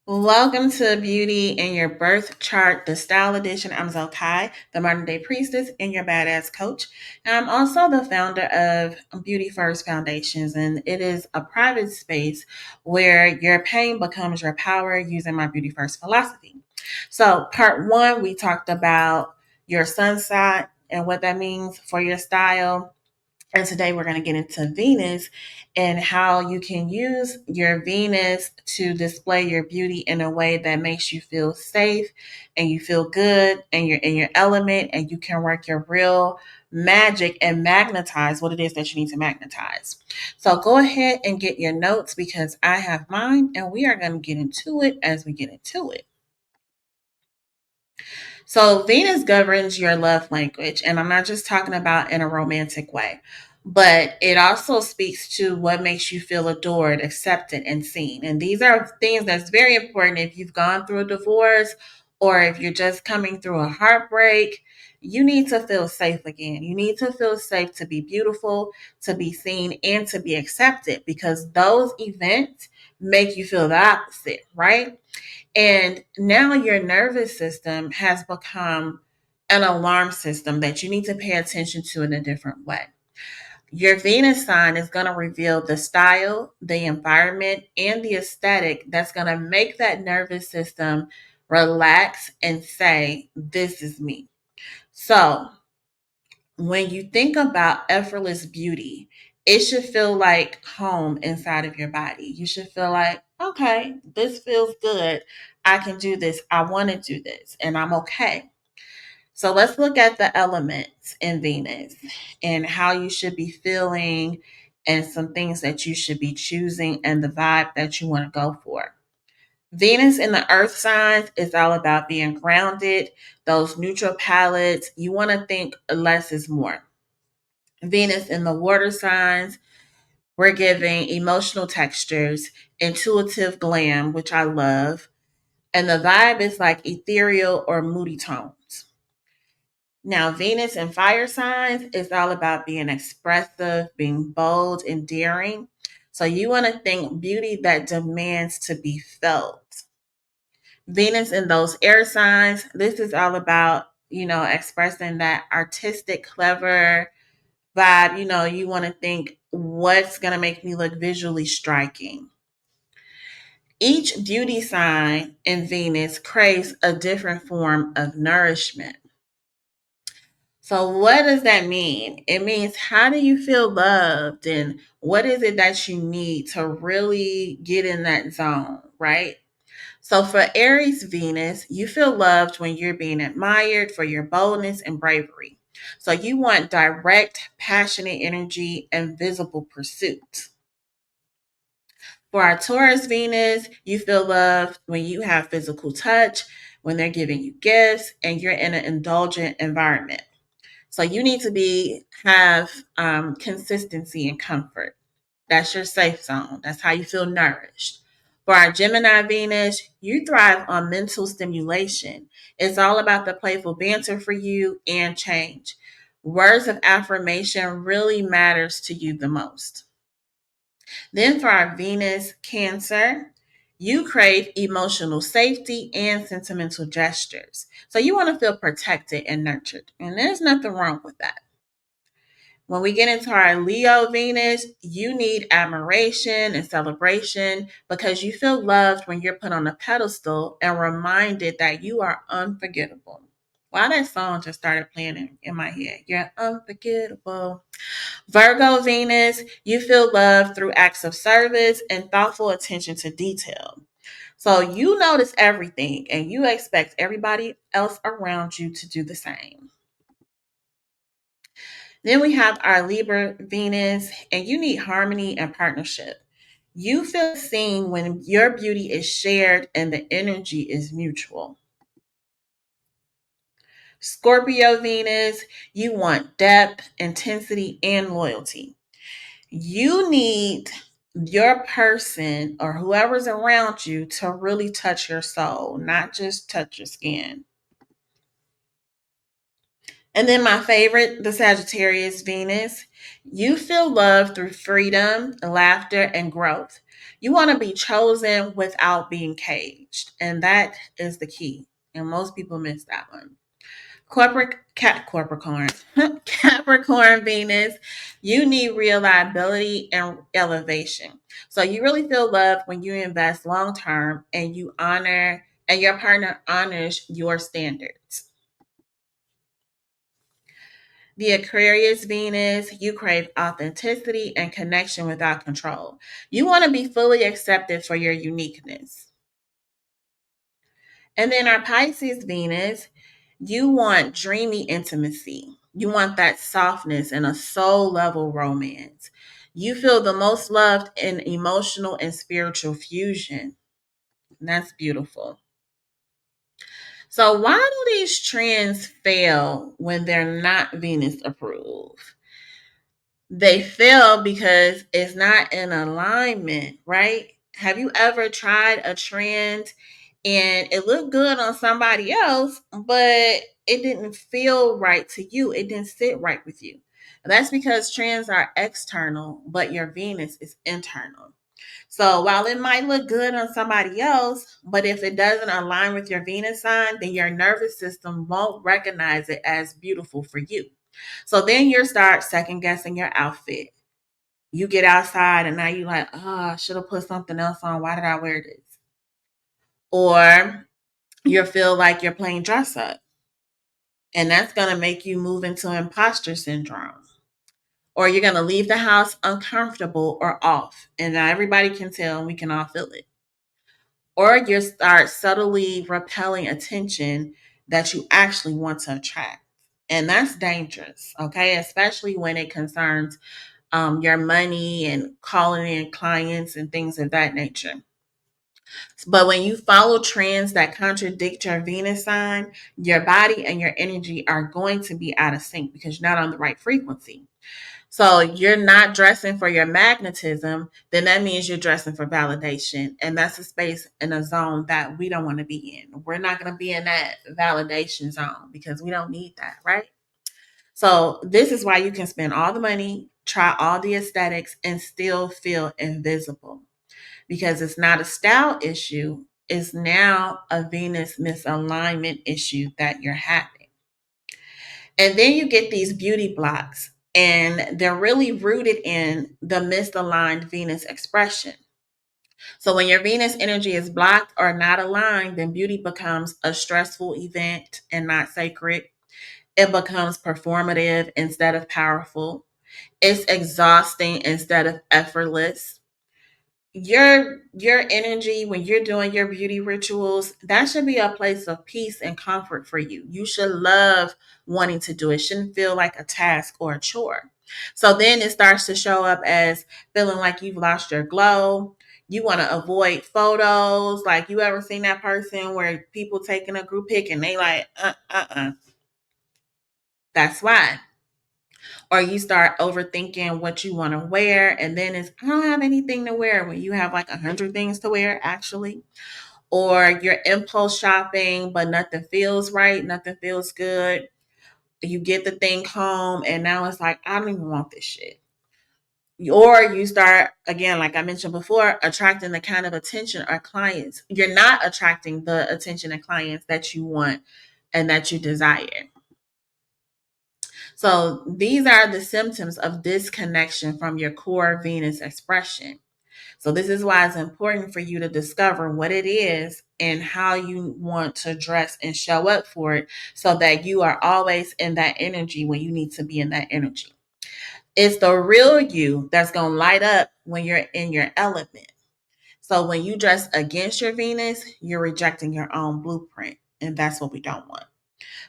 Welcome to Beauty in Your Birth Chart, the Style Edition. I'm Zelkai, the modern day priestess and your badass coach. And I'm also the founder of Beauty First Foundations, and it is a private space where your pain becomes your power using my Beauty First philosophy. So, part one, we talked about your sun sign and what that means for your style. And today we're going to get into Venus and how you can use your Venus to display your beauty in a way that makes you feel safe and you feel good and you're in your element and you can work your real magic and magnetize what it is that you need to magnetize. So go ahead and get your notes because I have mine and we are going to get into it as we get into it. So Venus governs your love language, and I'm not just talking about in a romantic way, but it also speaks to what makes you feel adored, accepted, and seen. And these are things that's very important if you've gone through a divorce or if you're just coming through a heartbreak. You need to feel safe again. You need to feel safe to be beautiful, to be seen, and to be accepted because those events make you feel the opposite, right? And now your nervous system has become an alarm system that you need to pay attention to in a different way. Your Venus sign is going to reveal the style, the environment, and the aesthetic that's going to make that nervous system relax and say, "This is me." So, when you think about effortless beauty, it should feel like home inside of your body. You should feel like, okay, this feels good. I can do this. I want to do this, and I'm okay. So let's look at the elements in Venus and how you should be feeling and some things that you should be choosing and the vibe that you want to go for. Venus in the earth signs is all about being grounded, those neutral palettes. You want to think less is more. Venus in the water signs, we're giving emotional textures, intuitive glam, which I love. And the vibe is like ethereal or moody tones. Now, Venus in fire signs is all about being expressive, being bold, endearing. So you want to think beauty that demands to be felt. Venus in those air signs, this is all about, expressing that artistic, clever, vibe, you want to think what's going to make me look visually striking. Each beauty sign in Venus craves a different form of nourishment. So, what does that mean? It means how do you feel loved and what is it that you need to really get in that zone, right? So, for Aries Venus, you feel loved when you're being admired for your boldness and bravery. So, you want direct, passionate energy and visible pursuit. For our Taurus Venus, you feel loved when you have physical touch, when they're giving you gifts, and you're in an indulgent environment. So you need to have consistency and comfort. That's your safe zone. That's how you feel nourished. For our Gemini Venus, you thrive on mental stimulation. It's all about the playful banter for you and change. Words of affirmation really matters to you the most. Then for our Venus Cancer, you crave emotional safety and sentimental gestures. So you want to feel protected and nurtured. And there's nothing wrong with that. When we get into our Leo Venus, you need admiration and celebration because you feel loved when you're put on a pedestal and reminded that you are unforgettable. Wow, that song just started playing in my head. You're unforgettable. Virgo Venus, you feel love through acts of service and thoughtful attention to detail. So you notice everything and you expect everybody else around you to do the same. Then we have our Libra Venus, and you need harmony and partnership. You feel seen when your beauty is shared and the energy is mutual. Scorpio Venus, you want depth, intensity, and loyalty. You need your person or whoever's around you to really touch your soul, not just touch your skin. And then my favorite, the Sagittarius Venus. You feel love through freedom, laughter, and growth. You want to be chosen without being caged. And that is the key. And most people miss that one. Capricorn, Capricorn Venus, you need reliability and elevation. So you really feel loved when you invest long term and you honor and your partner honors your standards. The Aquarius Venus, you crave authenticity and connection without control. You want to be fully accepted for your uniqueness. And then our Pisces Venus, you want dreamy intimacy. You want that softness and a soul level romance. You feel the most loved in emotional and spiritual fusion. And that's beautiful. So, why do these trends fail when they're not Venus approved? They fail because it's not in alignment, right? Have you ever tried a trend and it looked good on somebody else, but it didn't feel right to you? It didn't sit right with you. That's because trends are external, but your Venus is internal. So while it might look good on somebody else, but if it doesn't align with your Venus sign, then your nervous system won't recognize it as beautiful for you. So then you start second guessing your outfit. You get outside and now you like, oh, I should have put something else on. Why did I wear this? Or you feel like you're playing dress up. And that's going to make you move into imposter syndrome. Or you're going to leave the house uncomfortable or off. And now everybody can tell and we can all feel it. Or you start subtly repelling attention that you actually want to attract. And that's dangerous, okay? Especially when it concerns your money and calling in clients and things of that nature. But when you follow trends that contradict your Venus sign, your body and your energy are going to be out of sync because you're not on the right frequency. So you're not dressing for your magnetism, then that means you're dressing for validation. And that's a space and a zone that we don't want to be in. We're not going to be in that validation zone because we don't need that, right? So this is why you can spend all the money, try all the aesthetics, and still feel invisible because it's not a style issue. It's now a Venus misalignment issue that you're having. And then you get these beauty blocks, and they're really rooted in the misaligned Venus expression. So when your Venus energy is blocked or not aligned, then beauty becomes a stressful event and not sacred. It becomes performative instead of powerful. It's exhausting instead of effortless. Your energy when you're doing your beauty rituals, that should be a place of peace and comfort for you. You should love wanting to do it. It shouldn't feel like a task or a chore. So then it starts to show up as feeling like you've lost your glow. You want to avoid photos. Like, you ever seen that person where people taking a group pic and they like that's why. Or you start overthinking what you want to wear, and then it's, I don't have anything to wear, when you have like 100 things to wear actually. Or you're impulse shopping but nothing feels right, nothing feels good. You get the thing home and now it's like, I don't even want this shit. Or you start, again, like I mentioned before, attracting the kind of attention or clients. You're not attracting the attention and clients that you want and that you desire. So these are the symptoms of disconnection from your core Venus expression. So this is why it's important for you to discover what it is and how you want to dress and show up for it so that you are always in that energy when you need to be in that energy. It's the real you that's going to light up when you're in your element. So when you dress against your Venus, you're rejecting your own blueprint, and that's what we don't want.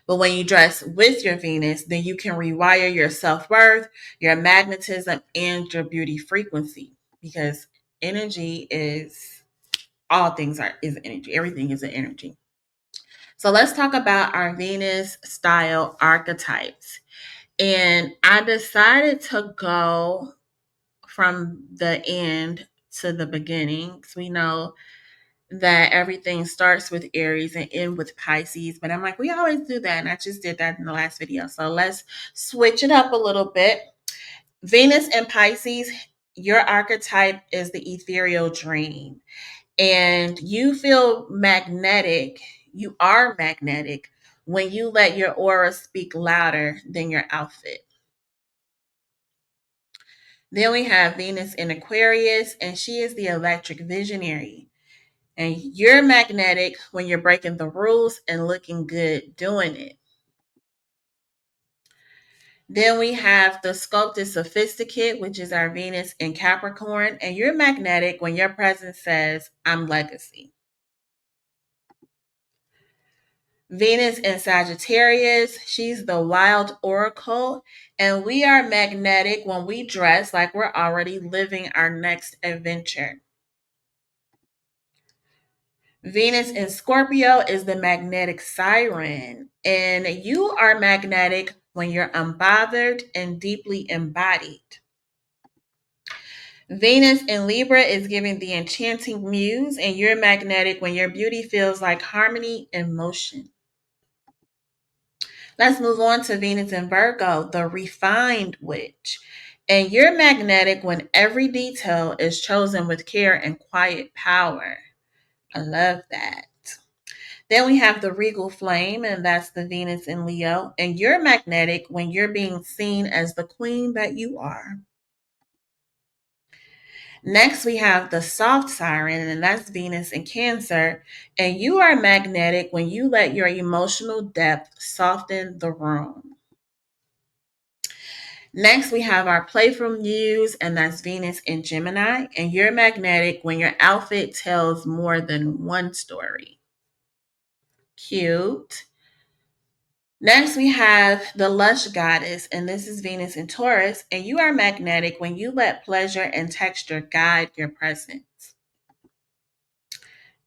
But when you dress with your Venus, then you can rewire your self-worth, your magnetism, and your beauty frequency. Because energy is, all things are is energy. Everything is an energy. So let's talk about our Venus style archetypes. And I decided to go from the end to the beginning, because we know that everything starts with Aries and end with Pisces. But I'm like, we always do that. And I just did that in the last video. So let's switch it up a little bit. Venus and Pisces your archetype is the ethereal dream, and you feel magnetic. You are magnetic when you let your aura speak louder than your outfit. Then we have Venus in Aquarius, and she is the electric visionary. And you're magnetic when you're breaking the rules and looking good doing it. Then we have the sculpted sophisticate, which is our Venus in Capricorn. And you're magnetic when your presence says, I'm legacy. Venus in Sagittarius, she's the wild oracle. And we are magnetic when we dress like we're already living our next adventure. Venus in Scorpio is the magnetic siren, and you are magnetic when you're unbothered and deeply embodied. Venus in Libra is giving the enchanting muse, and you're magnetic when your beauty feels like harmony and motion. Let's move on to Venus in Virgo, the refined witch. And you're magnetic when every detail is chosen with care and quiet power. I love that. Then we have the regal flame, and that's the Venus in Leo. And you're magnetic when you're being seen as the queen that you are. Next, we have the soft siren, and that's Venus in Cancer. And you are magnetic when you let your emotional depth soften the room. Next, we have our playful muse, and that's Venus in Gemini. And you're magnetic when your outfit tells more than one story. Cute. Next, we have the lush goddess, and this is Venus in Taurus. And you are magnetic when you let pleasure and texture guide your presence.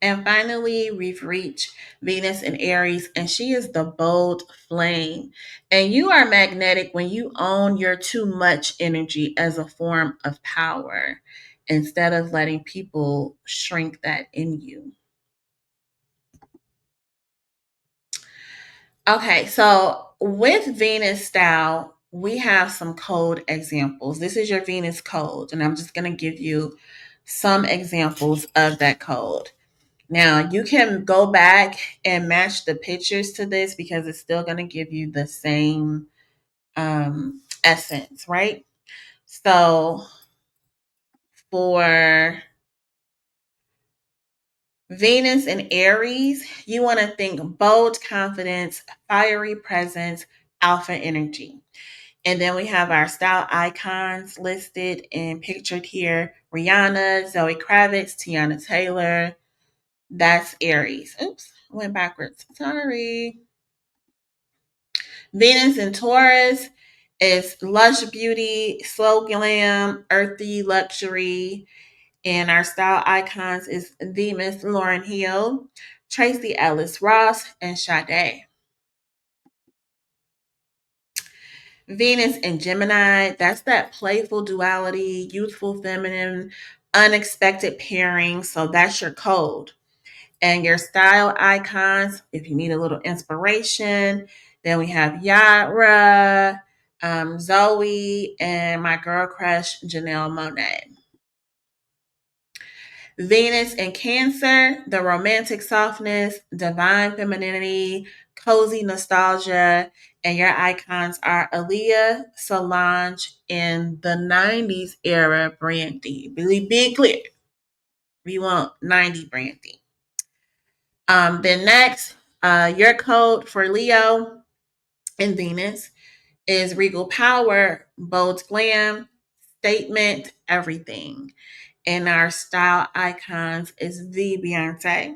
And finally, we've reached Venus in Aries, and she is the bold flame. And you are magnetic when you own your too much energy as a form of power instead of letting people shrink that in you. Okay, so with Venus style, we have some code examples. This is your Venus code, and I'm just going to give you some examples of that code. Now, you can go back and match the pictures to this because it's still going to give you the same essence, right? So, for Venus and Aries, you want to think bold confidence, fiery presence, alpha energy. And then we have our style icons listed and pictured here. Rihanna, Zoe Kravitz, Tiana Taylor. That's Aries. Oops, went backwards. Sorry. Venus in Taurus is lush beauty, slow glam, earthy luxury. And our style icons is the Miss Lauryn Hill, Tracy Ellis Ross, and Sade. Venus in Gemini, that's that playful duality, youthful feminine, unexpected pairing. So that's your code. And your style icons, if you need a little inspiration, then we have Yara, Zoe, and my girl crush, Janelle Monáe. Venus in Cancer, the romantic softness, divine femininity, cozy nostalgia, and your icons are Aaliyah, Solange, and the 90s era Brandy. Really be clear. We want 90 Brandy. Then next, your code for Leo and Venus is Regal Power, Bold Glam, Statement, Everything. And our style icons is the Beyonce.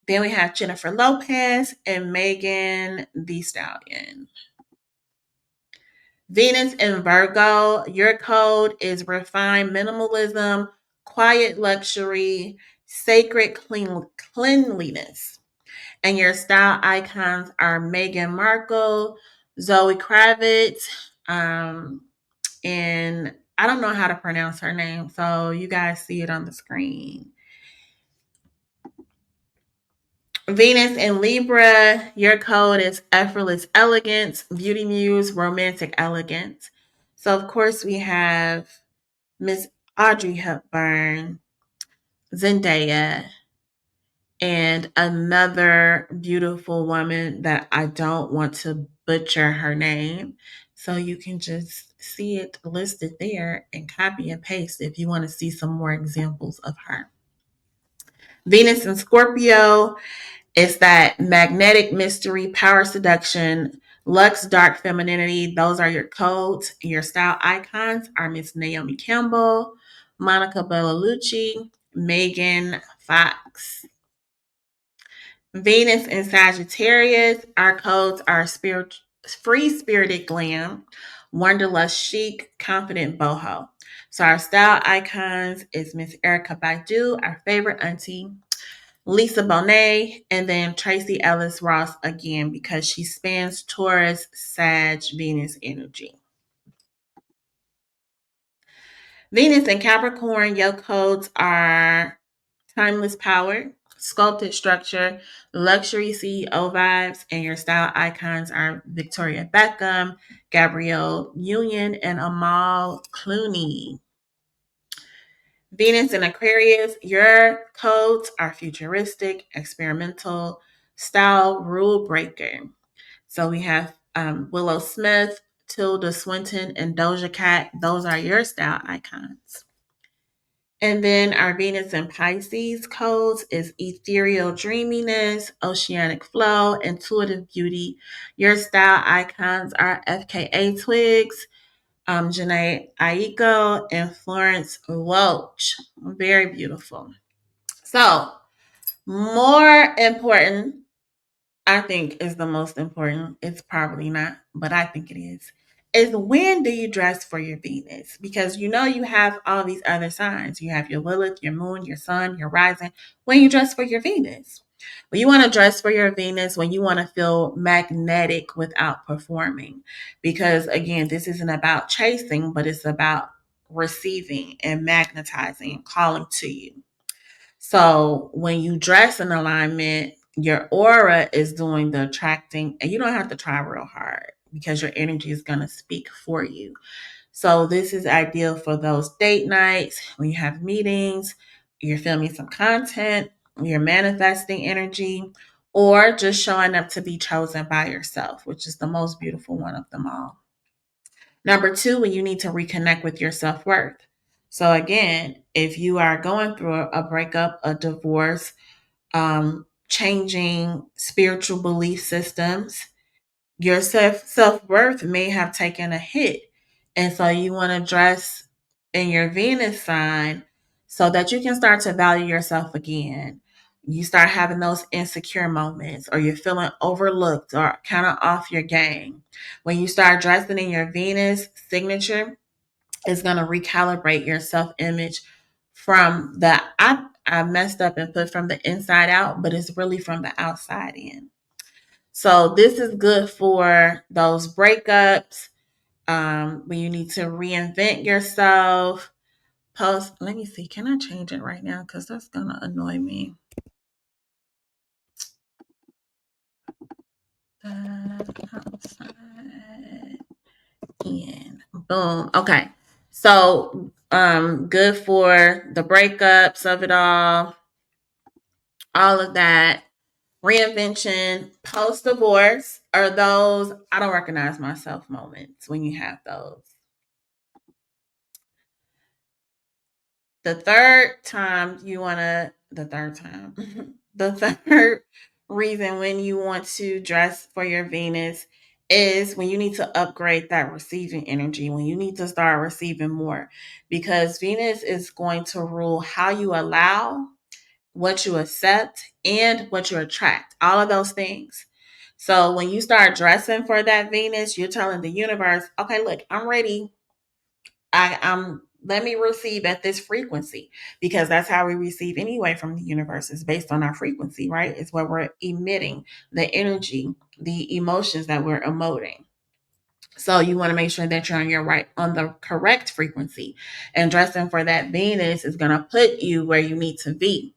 Then we have Jennifer Lopez and Megan Thee Stallion. Venus in Virgo, your code is refined minimalism, quiet luxury, sacred cleanliness. And your style icons are Meghan Markle, Zoe Kravitz, and I don't know how to pronounce her name, so you guys see it on the screen. Venus in Libra, your code is effortless elegance, beauty muse, romantic elegance. So, of course, we have Miss Audrey Hepburn, Zendaya, and another beautiful woman that I don't want to butcher her name. So you can just see it listed there and copy and paste if you want to see some more examples of her. Venus in Scorpio is that magnetic mystery, power seduction, luxe dark femininity. Those are your codes. Your style icons are Miss Naomi Campbell, Monica Bellucci, Megan Fox. Venus in Sagittarius, our codes are spirit, free spirited glam, wanderlust chic, confident boho. So our style icons is Miss Erica Badu, our favorite auntie, Lisa Bonet, and then Tracy Ellis Ross again because she spans Taurus, Sag, Venus energy. Venus and Capricorn, your codes are timeless power, sculpted structure, luxury CEO vibes, and your style icons are Victoria Beckham, Gabrielle Union, and Amal Clooney. Venus in Aquarius, your codes are futuristic, experimental, style rule breaker. So we have Willow Smith, Tilda Swinton, and Doja Cat. Those are your style icons. And then our Venus and Pisces codes is ethereal dreaminess, oceanic flow, intuitive beauty. Your style icons are FKA Twigs, Janae Aiko, and Florence Welch. Very beautiful. So, more important, I think is the most important. It's probably not, but I think it is when do you dress for your Venus? Because you know you have all these other signs. You have your Lilith, your moon, your sun, your rising. When you dress for your Venus. When you want to dress for your Venus, when you want to feel magnetic without performing. Because again, this isn't about chasing, but it's about receiving and magnetizing and calling to you. So when you dress in alignment, your aura is doing the attracting, and you don't have to try real hard because your energy is going to speak for you. So this is ideal for those date nights when you have meetings, you're filming some content, you're manifesting energy, or just showing up to be chosen by yourself, which is the most beautiful one of them all. Number two, when you need to reconnect with your self worth. So, again, if you are going through a breakup, a divorce, changing spiritual belief systems, your self worth may have taken a hit. And so you want to dress in your Venus sign so that you can start to value yourself again. You start having those insecure moments, or you're feeling overlooked or kind of off your game. When you start dressing in your Venus signature, it's going to recalibrate your self image from I messed up and put from the inside out, but it's really from the outside in. So this is good for those breakups, when you need to reinvent yourself. Post. Let me see. Can I change it right now? Because that's gonna annoy me. Outside in. Boom. Okay. So good for the breakups of it all of that. Reinvention, post divorce are those I don't recognize myself moments when you have those. The third time you want to, the third time, the third reason when you want to dress for your Venus is when you need to upgrade that receiving energy, when you need to start receiving more, because Venus is going to rule how you allow, what you accept, and what you attract, all of those things. So when you start dressing for that Venus, you're telling the universe, okay, look, I'm ready. I'm let me receive at this frequency, because that's how we receive anyway from the universe. Is based on our frequency, right? It's what we're emitting, the energy, the emotions that we're emoting. So you want to make sure that you're on the correct frequency. And dressing for that Venus is going to put you where you need to be.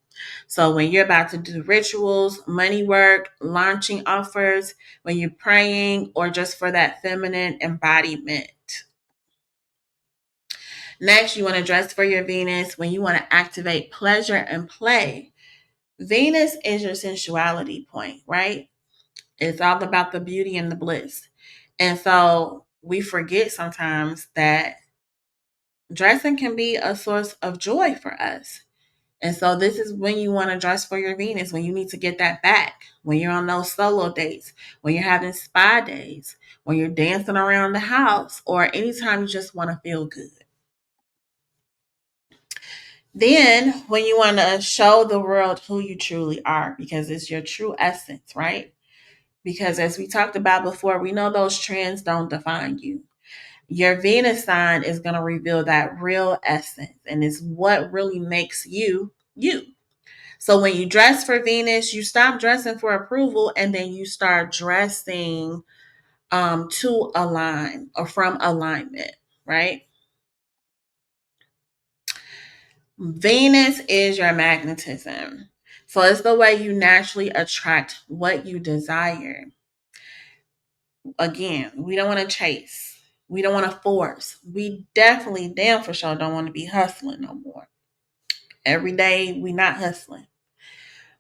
So when you're about to do rituals, money work, launching offers, when you're praying, or just for that feminine embodiment. Next, you want to dress for your Venus when you want to activate pleasure and play. Venus is your sensuality point, right? It's all about the beauty and the bliss. And so we forget sometimes that dressing can be a source of joy for us. And so this is when you want to dress for your Venus, when you need to get that back, when you're on those solo dates, when you're having spa days, when you're dancing around the house, or anytime you just want to feel good. Then when you want to show the world who you truly are, because it's your true essence, right? Because as we talked about before, we know those trends don't define you. Your Venus sign is going to reveal that real essence and is what really makes you you. So when you dress for Venus, you stop dressing for approval and then you start dressing to align or from alignment, right? Venus is your magnetism. So it's the way you naturally attract what you desire. Again, we don't want to chase. We don't want to force. We definitely, damn for sure, don't want to be hustling no more. Every day, we not hustling.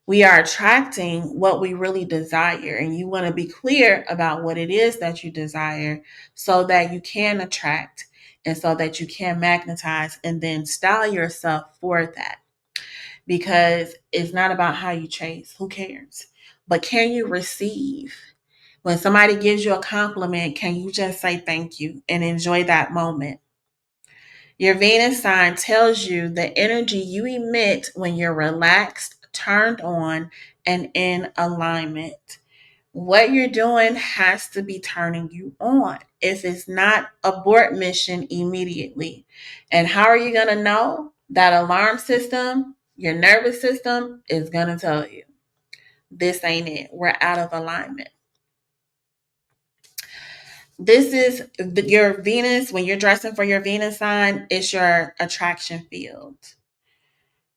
We are attracting what we really desire, and you want to be clear about what it is that you desire so that you can attract and so that you can magnetize and then style yourself for that. Because it's not about how you chase. Who cares? But can you receive? When somebody gives you a compliment, can you just say thank you and enjoy that moment? Your Venus sign tells you the energy you emit when you're relaxed, turned on, and in alignment. What you're doing has to be turning you on. If it's not, abort mission immediately. And how are you going to know? That alarm system, your nervous system is going to tell you this ain't it. We're out of alignment. This is your Venus. When you're dressing for your Venus sign, it's your attraction field.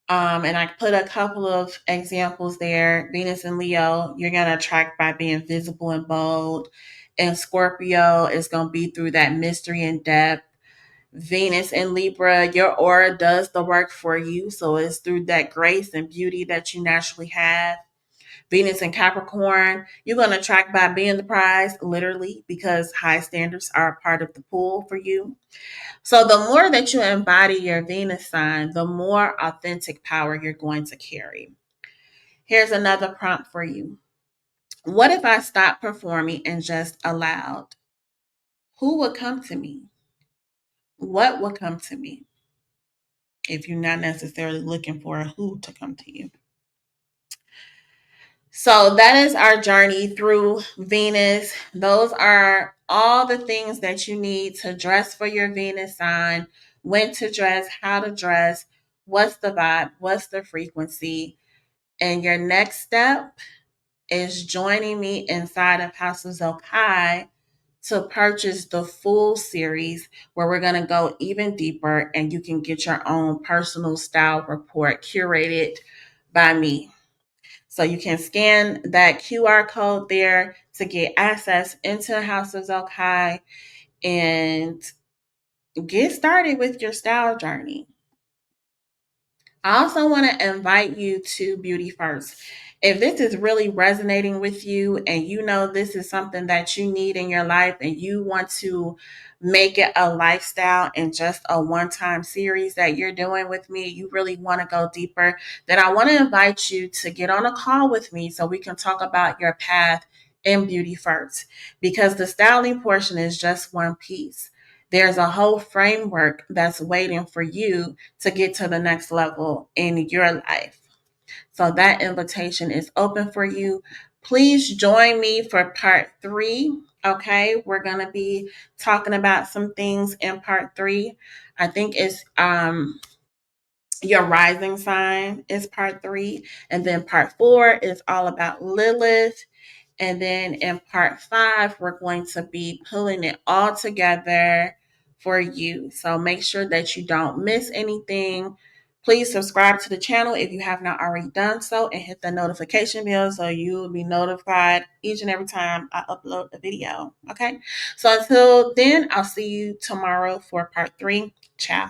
And I put a couple of examples there. Venus and Leo, you're going to attract by being visible and bold. And Scorpio is going to be through that mystery and depth. Venus and Libra, your aura does the work for you. So it's through that grace and beauty that you naturally have. Venus and Capricorn, you're going to attract by being the prize, literally, because high standards are a part of the pool for you. So the more that you embody your Venus sign, the more authentic power you're going to carry. Here's another prompt for you. What if I stopped performing and just allowed? Who would come to me? What would come to me if you're not necessarily looking for a who to come to you? So that is our journey through Venus. Those are all the things that you need to dress for your Venus sign, when to dress, how to dress, what's the vibe, what's the frequency. And your next step is joining me inside of House of Zokai to purchase the full series where we're going to go even deeper and you can get your own personal style report curated by me. So you can scan that QR code there to get access into House of Zokai and get started with your style journey. I also want to invite you to Beauty First. If this is really resonating with you and you know this is something that you need in your life and you want to make it a lifestyle and just a one-time series that you're doing with me, you really want to go deeper, then I want to invite you to get on a call with me so we can talk about your path in Beauty First, because the styling portion is just one piece. There's a whole framework that's waiting for you to get to the next level in your life. So that invitation is open for you. Please join me for part 3. Okay, we're going to be talking about some things in part 3. I think it's your rising sign is part 3, and then part 4 is all about Lilith. And then in part 5, we're going to be pulling it all together for you. So make sure that you don't miss anything. Please subscribe to the channel if you have not already done so, and hit the notification bell so you will be notified each and every time I upload a video. Okay. So until then, I'll see you tomorrow for part 3. Ciao.